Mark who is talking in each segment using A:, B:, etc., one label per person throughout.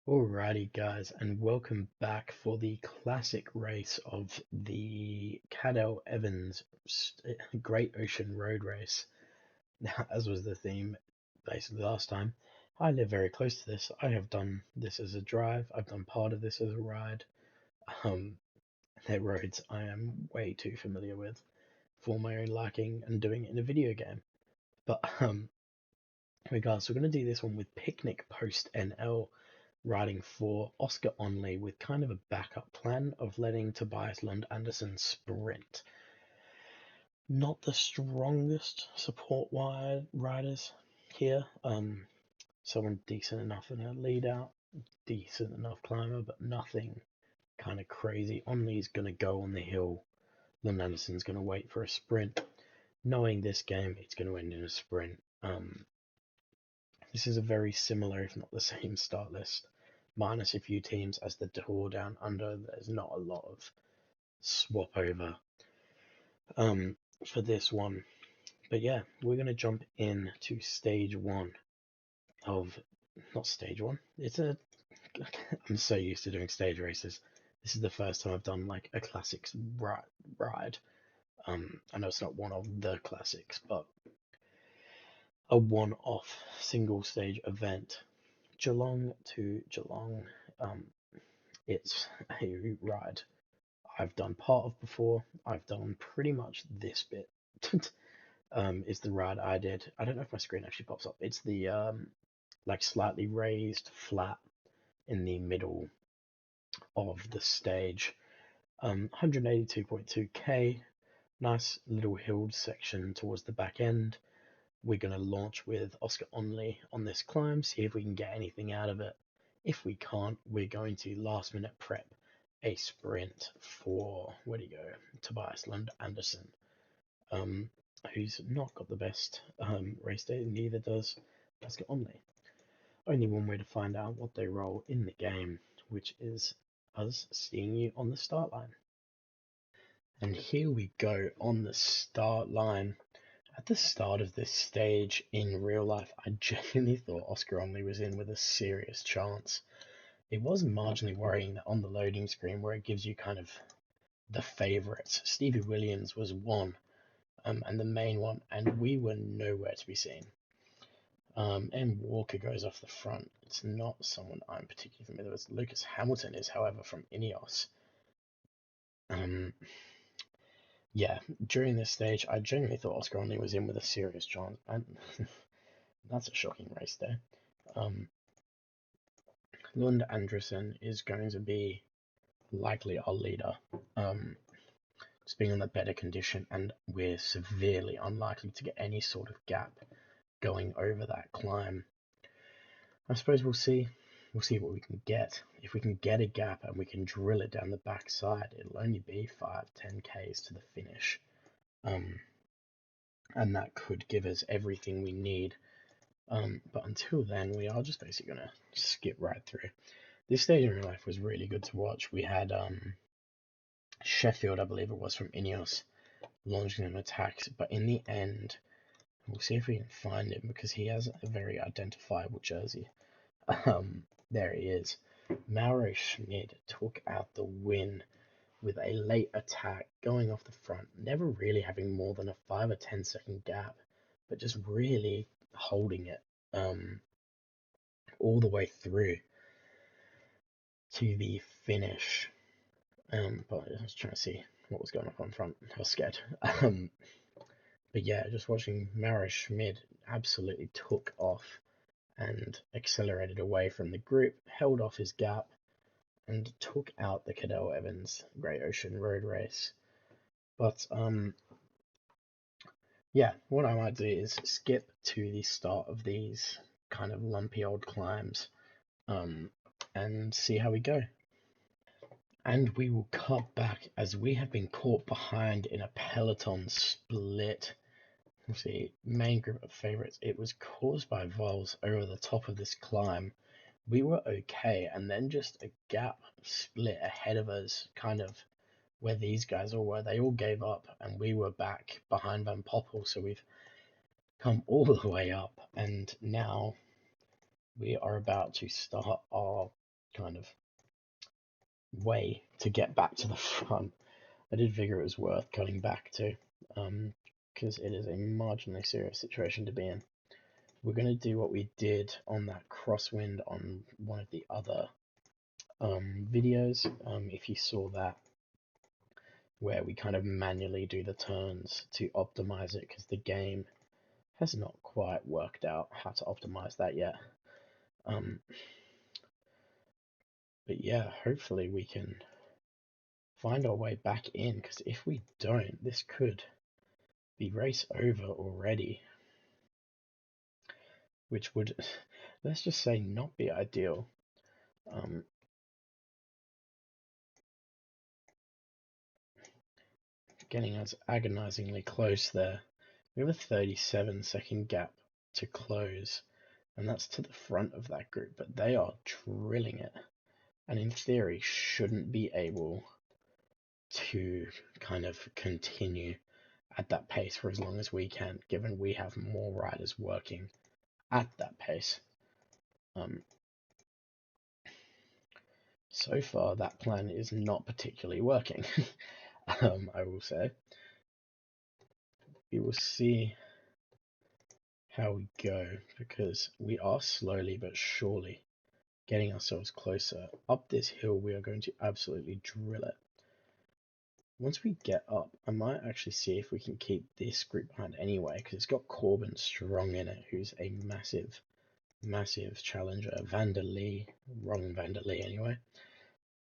A: Alrighty, guys, and welcome back for the classic race of the Cadel Evans Great Ocean Road Race. Now, as was the theme basically last time, I live very close to this. I have done this as a drive, I've done part of this as a ride. Um, their roads I am way too familiar with for my own liking and doing it in a video game. But, regardless, we're going to do this one with Picnic Post NL riding for Oscar Onley with kind of a backup plan of letting Tobias Lund Anderson sprint. Not the strongest support wide riders here. Someone decent enough in a lead out, decent enough climber, but nothing kind of crazy. Onley's going to go on the hill. Lund Anderson's going to wait for a sprint. Knowing this game, it's going to end in a sprint. This is a very similar, if not the same, start list, minus a few teams as the Tour Down Under. There's not a lot of swap over for this one. But yeah, we're going to jump in to stage one of, not stage one, I'm so used to doing stage races. This is the first time I've done like a classics ride. I know it's not one of the classics, but a one-off single stage event. Geelong to Geelong. It's a ride I've done part of before. I've done pretty much this bit. Is the ride I did. I don't know if my screen actually pops up. It's the like slightly raised flat in the middle of the stage. 182.2k. Nice little hilled section towards the back end. We're going to launch with Oscar Onley on this climb, see if we can get anything out of it. If we can't, we're going to last minute prep a sprint for, where do you go, Tobias Lund Anderson, who's not got the best race day, neither does Oscar Onley. Only one way to find out what they roll in the game, which is us seeing you on the start line. And here we go on the start line. At the start of this stage in real life, I genuinely thought Oscar Onley was in with a serious chance. It was marginally worrying that on the loading screen where it gives you kind of the favourites, Stevie Williams was one, and the main one, and we were nowhere to be seen. And Walker goes off the front. It's not someone I'm particularly familiar with. Lucas Hamilton is, however, from Ineos. Yeah, during this stage, I genuinely thought Oscar Onley was in with a serious chance, and that's a shocking race there. Lund Anderson is going to be likely our leader, just being in a better condition, and we're severely unlikely to get any sort of gap going over that climb. I suppose we'll see. We'll see what we can get. If we can get a gap and we can drill it down the backside, it'll only be 5-10 Ks to the finish. And that could give us everything we need. But until then, we are just basically going to skip right through. This stage in real life was really good to watch. We had Sheffield, I believe it was, from Ineos, launching an attack. But in the end, we'll see if we can find him because he has a very identifiable jersey. There he is. Mauro Schmid took out the win with a late attack going off the front, never really having more than a 5 or 10 second gap, but just really holding it all the way through to the finish. But I was trying to see what was going on front. I was scared. But yeah, just watching Mauro Schmid absolutely took off and accelerated away from the group, held off his gap, and took out the Cadel Evans Great Ocean Road Race. But yeah, what I might do is skip to the start of these kind of lumpy old climbs and see how we go. And we will cut back as we have been caught behind in a peloton split. Let's see, main group of favorites. It was caused by vols over the top of this climb. We were okay, and then just a gap split ahead of us, kind of where these guys all were. They all gave up, and we were back behind Van Poppel. So we've come all the way up, and now we are about to start our kind of way to get back to the front. I did figure it was worth cutting back to, because it is a marginally serious situation to be in. We're going to do what we did on that crosswind on one of the other videos, if you saw that, where we kind of manually do the turns to optimize it, because the game has not quite worked out how to optimize that yet. But yeah, hopefully we can find our way back in, because if we don't, this could be race over already, which would, let's just say, not be ideal. Getting us agonizingly close there. We have a 37-second gap to close, and that's to the front of that group, but they are drilling it, and in theory shouldn't be able to kind of continue at that pace for as long as we can, given we have more riders working at that pace. So far, that plan is not particularly working. I will say. We will see how we go, because we are slowly but surely getting ourselves closer. Up this hill, we are going to absolutely drill it. Once we get up, I might actually see if we can keep this group behind anyway, because it's got Corbin strong in it, who's a massive, massive challenger. Vanderlee, wrong Vanderlee anyway.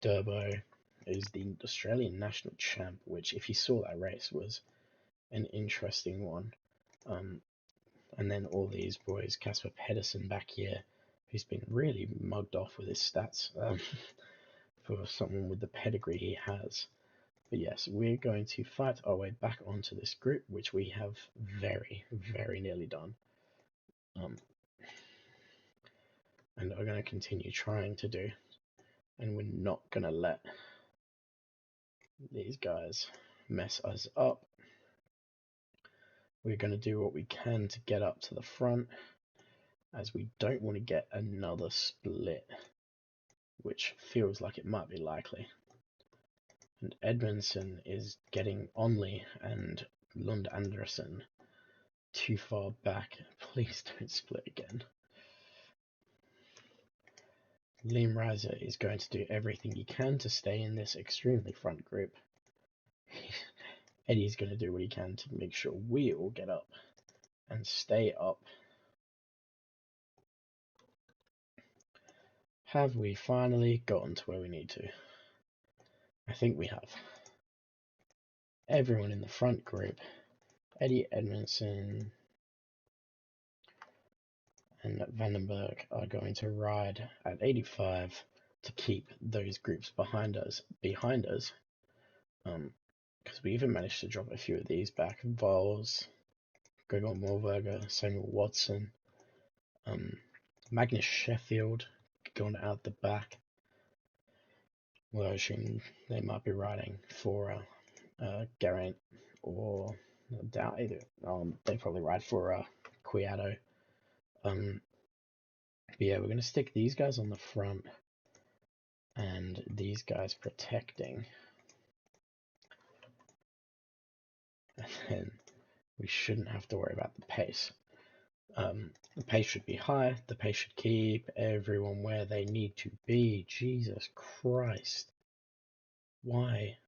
A: Durbo is the Australian national champ, which, if you saw that race, was an interesting one. And then all these boys, Casper Pedersen back here, who's been really mugged off with his stats for someone with the pedigree he has. But yes, we're going to fight our way back onto this group, which we have very, very nearly done. And are going to continue trying to do. And we're not going to let these guys mess us up. We're going to do what we can to get up to the front, as we don't want to get another split, which feels like it might be likely. And Edmondson is getting Onley and Lund Andersen too far back. Please don't split again. Liam Reiser is going to do everything he can to stay in this extremely front group. Eddie's going to do what he can to make sure we all get up and stay up. Have we finally gotten to where we need to? I think we have. Everyone in the front group, Eddie Edmondson and Vandenberg, are going to ride at 85 to keep those groups behind us, because we even managed to drop a few of these back. Vols, Gregor Morberger, Samuel Watson, Magnus Sheffield going out the back. Well, I assume they might be riding for Geraint, or I doubt either. They probably ride for Quiato. But yeah, we're going to stick these guys on the front and these guys protecting. And then we shouldn't have to worry about the pace. The pace should be high. The pace should keep everyone where they need to be. Jesus Christ. Why?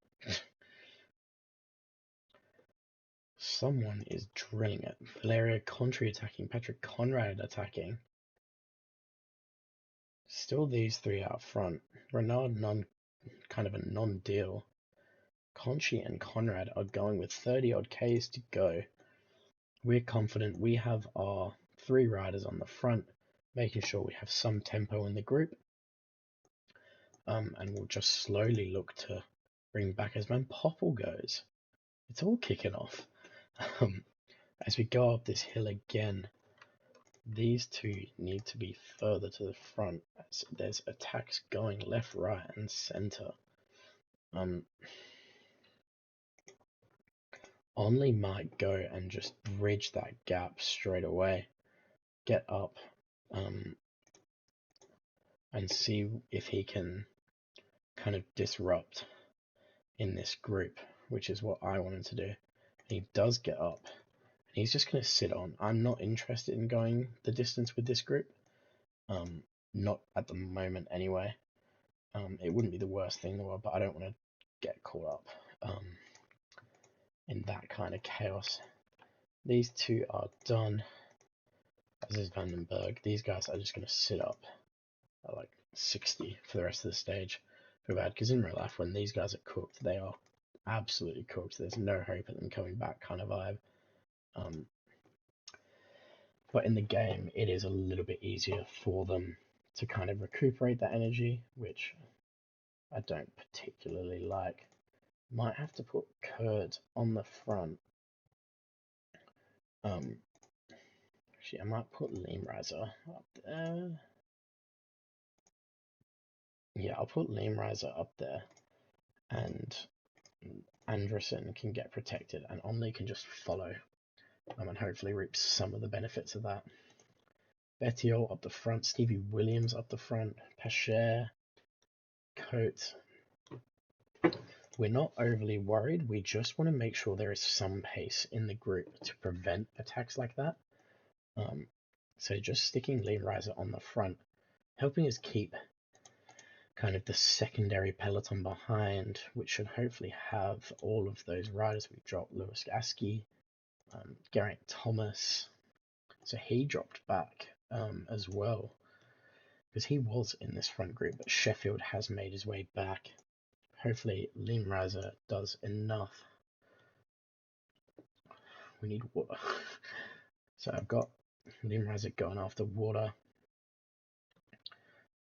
A: Someone is drilling it. Valeria Contri attacking. Patrick Conrad attacking. Still these three out front. Renard, kind of a non-deal. Conchi and Conrad are going with 30 odd Ks to go. We're confident we have our three riders on the front, making sure we have some tempo in the group. And we'll just slowly look to bring back as when Popple goes. It's all kicking off. As we go up this hill again, these two need to be further to the front, as there's attacks going left, right, and center. Only might go and just bridge that gap straight away. Get up. and see if he can kind of disrupt in this group, which is what I wanted to do. And he does get up, and he's just going to sit on. I'm not interested in going the distance with this group, not at the moment anyway. It wouldn't be the worst thing in the world, but I don't want to get caught up in that kind of chaos. These two are done. This is Vandenberg. These guys are just going to sit up at like 60 for the rest of the stage. Feel bad, because in real life, when these guys are cooked, they are absolutely cooked. There's no hope of them coming back kind of vibe. But in the game, it is a little bit easier for them to kind of recuperate that energy, which I don't particularly like. Might have to put Kurd on the front. Actually, I might put Limriser up there. Yeah, I'll put Limriser up there, and Anderson can get protected, and Onley can just follow, and hopefully reap some of the benefits of that. Bettiol up the front, Stevie Williams up the front, Pacher, Coates. We're not overly worried. We just want to make sure there is some pace in the group to prevent attacks like that. So just sticking Limriser on the front, helping us keep kind of the secondary peloton behind, which should hopefully have all of those riders. We dropped Lewis Askey, Geraint Thomas, so he dropped back as well, because he was in this front group, but Sheffield has made his way back. Hopefully Limriser does enough. We need water. So I've got Limriser going after water,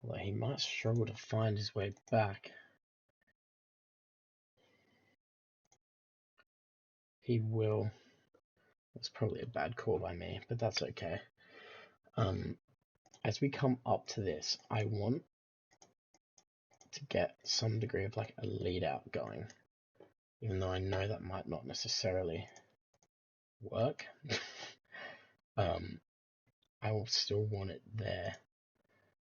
A: although he might struggle to find his way back. He will. That's probably a bad call by me, but that's okay. As we come up to this, I want to get some degree of like a lead out going, even though I know that might not necessarily work. I will still want it there.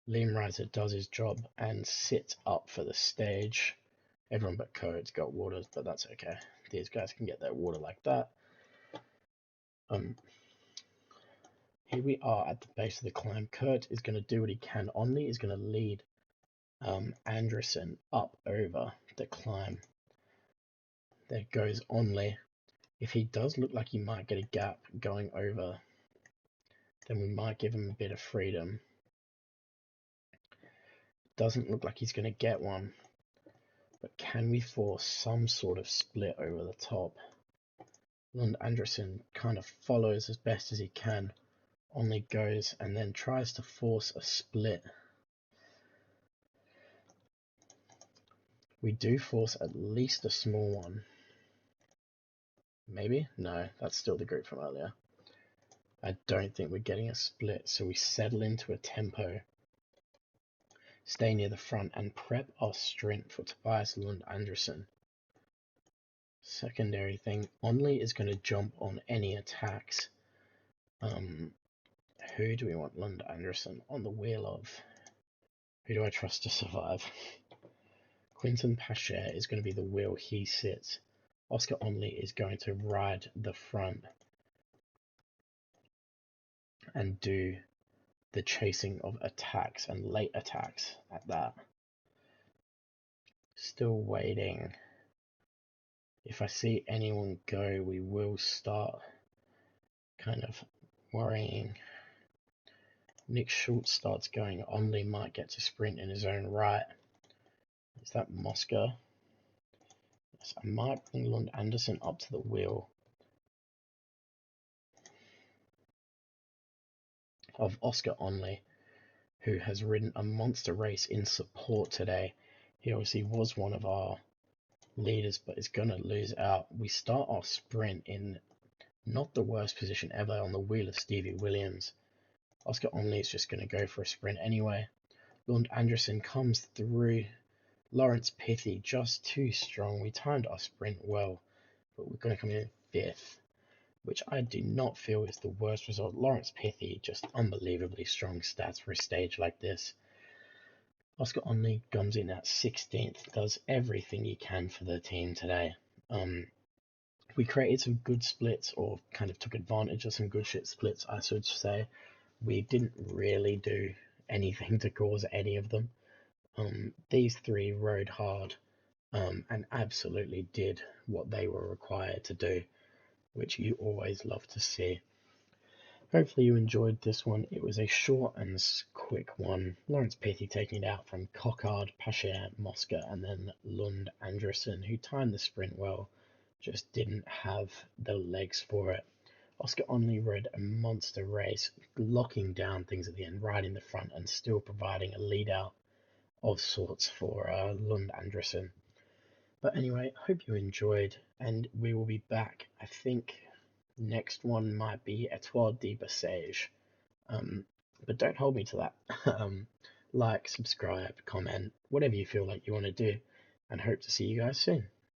A: Limriser does his job and sits up for the stage. Everyone but Code's got waters, but that's okay. These guys can get their water like that. Here we are at the base of the climb. Kurt is going to do what he can. Onley is going to lead Anderson up over the climb. There goes Onley. If he does look like he might get a gap going over, then we might give him a bit of freedom. Doesn't look like he's going to get one, but can we force some sort of split over the top? Lund Anderson kind of follows as best as he can. Onley goes and then tries to force a split. We do force at least a small one. Maybe? No, that's still the group from earlier. I don't think we're getting a split, so we settle into a tempo. Stay near the front and prep our strength for Tobias Lund Anderson. Secondary thing, Onley is going to jump on any attacks. Who do we want Lund Anderson on the wheel of? Who do I trust to survive? Quinton Pacher is going to be the wheel he sits. Oscar Onley is going to ride the front and do the chasing of attacks and late attacks at that. Still waiting. If I see anyone go, we will start kind of worrying. Nick Schultz starts going. Onley might get to sprint in his own right. Is that Mosca? Yes, I might bring Lund Anderson up to the wheel of Oscar Onley, who has ridden a monster race in support today. He obviously was one of our leaders, but is going to lose out. We start our sprint in not the worst position ever on the wheel of Stevie Williams. Oscar Onley is just going to go for a sprint anyway. Lund Anderson comes through. Lawrence Pithy just too strong. We timed our sprint well, but we're going to come in 5th, which I do not feel is the worst result. Lawrence Pithy, just unbelievably strong stats for a stage like this. Oscar Onley comes in at 16th, does everything he can for the team today. We created some good splits, or kind of took advantage of some good shit splits, I should say. We didn't really do anything to cause any of them. These three rode hard and absolutely did what they were required to do, which you always love to see. Hopefully you enjoyed this one. It was a short and quick one. Lawrence Pitty taking it out from Cockard, Pasher, Mosca, and then Lund Anderson, who timed the sprint well, just didn't have the legs for it. Oscar Onley rode a monster race, locking down things at the end, right in the front, and still providing a lead out of sorts for Lund Anderson. But anyway, hope you enjoyed, and we will be back. I think next one might be Etoile de Bessèges. But don't hold me to that. Like, subscribe, comment, whatever you feel like you want to do, and hope to see you guys soon.